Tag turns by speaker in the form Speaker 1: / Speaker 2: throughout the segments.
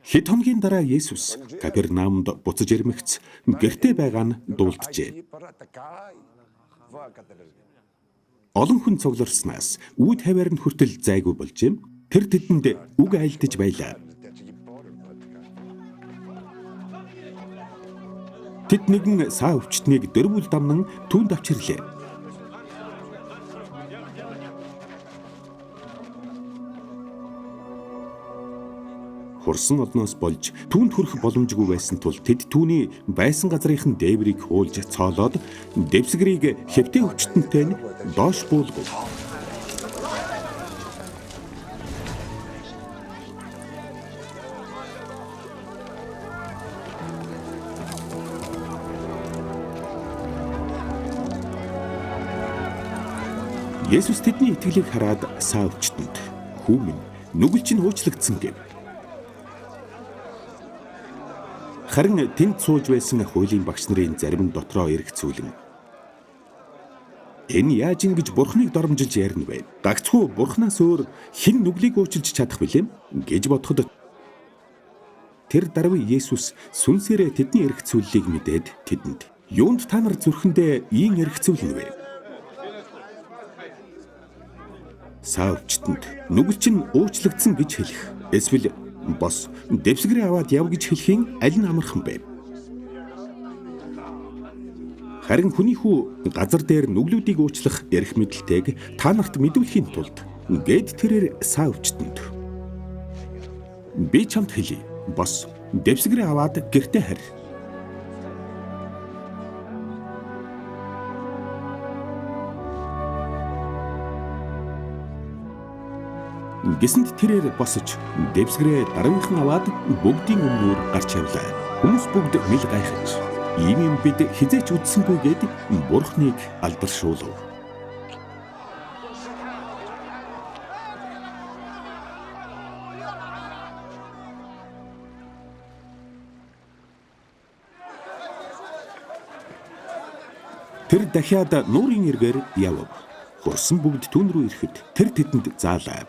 Speaker 1: Хэд хоногийн дараа Есүс Капернаумд буцаж ирмэгц гэртээ байгаа нь дуулджээ. Олон хүн цугларснаас үүд хаваар нь хүртэл зайгүй болжээ. Тэр тэдэнд үг айлдаж байлаа. Тэд нэгэн саа өвчтнийг дөрвөл дамнан түүнд авчирлээ. Хурсан олноос болж түүнд хүрэх боломжгүй байсан тул тэд түүний байсан газрынхан дээврийг хуулж цоолоод дэвсгэрийг хэвтээ өвчтөнтэй нь доош буулгав. Есүс тэдний итгэлийг хараад саа өвчтөнд "Хүү минь, нүгэл чинь уучлагдсан" гэв. Харин тэнд сууж байсан хуулийн багш нарын зарим нь дотроо эргэцүүлэн "Энэ яаж ингэж Бурхныг доромжилж ярина вэ? Гагцхүү Бурхнаас өөр хэн нүглийг уучлж чадах вүлээ?" гэж бодоход тэр даруй Есүс сүнсээрээ тэдний эргэцүүллийг мэдээд тэдэнд "Юунд та нар зүрхэндээ ийм эргэцүүлнэ вэ? Саа өвчтөнд нүгэл чинь уучлагдсан гэж хэлэх, эсвэл бос дэвсгэрээ аваад яв гэж хэлхийн аль нь амархан бэ? Харин хүний хүү газар дээр нүглүүдийг уучлах эрх мэдэлтэйг та нарт мэдүүлэхийн тулд гээд тэрээр саа өвчтөнд "Би чамд хэлье, бос дэвсгэрээ аваад гэртээ харь." Гэсэнд тэрээр босож дэвсгэрээ дараахан аваад бүгдийн өмнөр гарч явлаа. Хүмүүс бүгд мэл гайхаж "Ийм юм бид хизээч үдсэнгүйгээд Бурхныг алдаршуулв." Тэр дахиад нуурын эргээр явв. Хурсан бүгд түүн рүү ирэхэд тэр тэдэнд заалаа.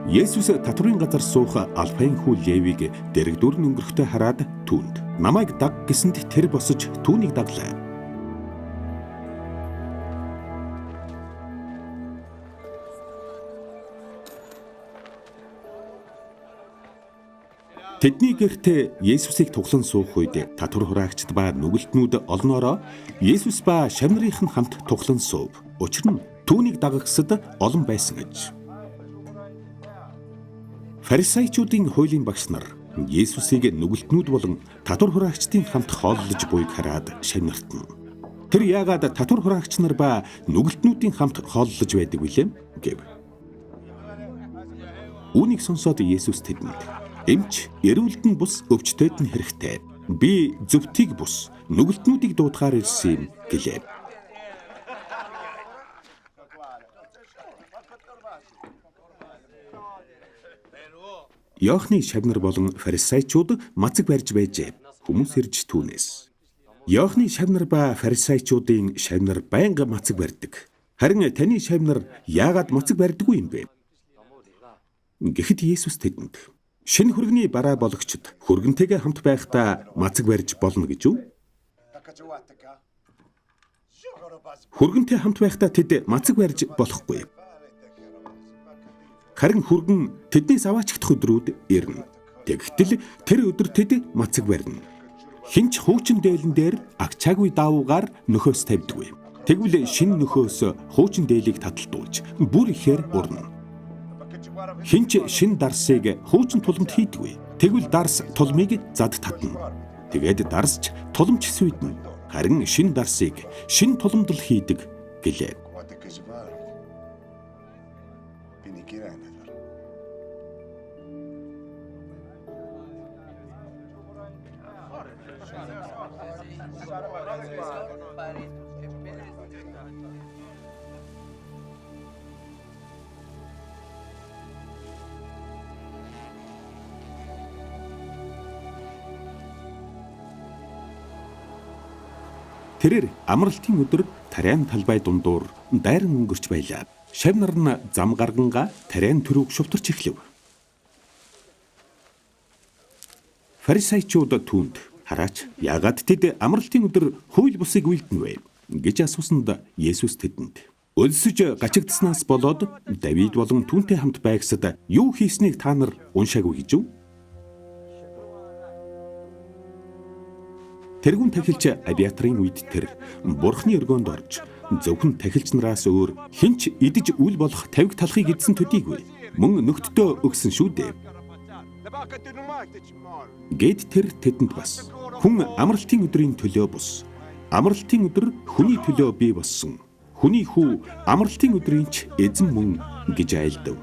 Speaker 1: Есүс татврын газар суух Алфайн хүү Левиг дэрэгдүр өнгөрөхтэй хараад түүнд "Намайг даг" гэсэнд тэр босож түүнийг даглаа. Тэдний гэртээ Есүсийг туглан суух үед татвар хураагчд ба нүгэлтнүүд олноороо Есүс ба шавнарынхан хамт туглан суув. Учир нь түүнийг дагагсад олон байсан гэж. Фарисеучуудын хуулийн багш нар Есүсийг нүгэлтнүүд болон татвар хураагчдын хамт хооллож буйг хараад шавнартна. Тэр яагаад татвар хураагч нар ба нүгэлтнүүдийн хамт хооллож байдаг вүлээ гэв. Үүнийг сонсоод Есүс тэдэнд "Эмч эрүүлд нь бус өвчтөд нь хэрэгтэй. Би зөвтгийг бус нүгэлтнүүдийг дуудахаар ирсэн юм" гэлээ. Иохны шавнар болон фарисеучуд мацаг барьж байжээ. Хүмүүс ирж түүнээс "Иохны шавнар ба фарисеучуудын шавнар байнга мацаг барьдаг. Харин таны шавнар яагаад мацаг барьдаггүй юм бэ?" Гэхэд Есүс тэдэнд "Шинэ хөргөний бараа бологчд хөргөнтэйгээ хамт байхдаа мацаг барьж болно гэж үү? Хөргөнтэй хамт байхдаа тэд мацаг барьж болохгүй. Харин хөргөн тэднээс аваачдах өдрүүд ирнэ. Тэгтэл тэр өдөр тэд мацаг барьна. Хинч хуучин дээлэн дээр агчаагүй даавуугаар нөхөөс тавьдаггүй. Тэгвэл шинэ нөхөөс хуучин дээлийг таталтуулж бүр ихээр урна. Хинч шинэ дарсыг хуучин туламд хийдэггүй. Тэгвэл дарс тулмыг зад татна. Тэгээд дарсч тулмч сүйднэ. Харин шинэ дарсыг шинэ туламд л хийдэг гэлээ. Тэрээр амралтын өдөр тариан талбай дундуур дайран өнгөрч байлаа. Шав нар нь зам гарганга тариан төрөг шувтарч эхлэв. Фарисеучуд түүнд хараач яагаад тэд амралтын өдөр хууль бусыг үйлдэнэ вэ гэж асуусанд Есүс тэдэнд өлсөж гачигдсанаас болоод Давид болон түүнтэй хамт байгсад юу хийснийг та нар уншаагүй гэж үү? Тэргүүн тахилч Авиатрын үед тэр Бурхны өргөөнд орж зөвхөн тахилч нараас өөр хинч идэж үл болох тавиг талхыг идсэн төдийгүй мөн нөхдөө өгсөн шүү дээ. Гэт тэр тэдэнд бас хүн амралтын өдрийн төлөө бус. Амралтын өдөр хүний төлөө бий болсон. Хүний хүү амралтын өдрийн ч эзэн мөн гэж айлдав.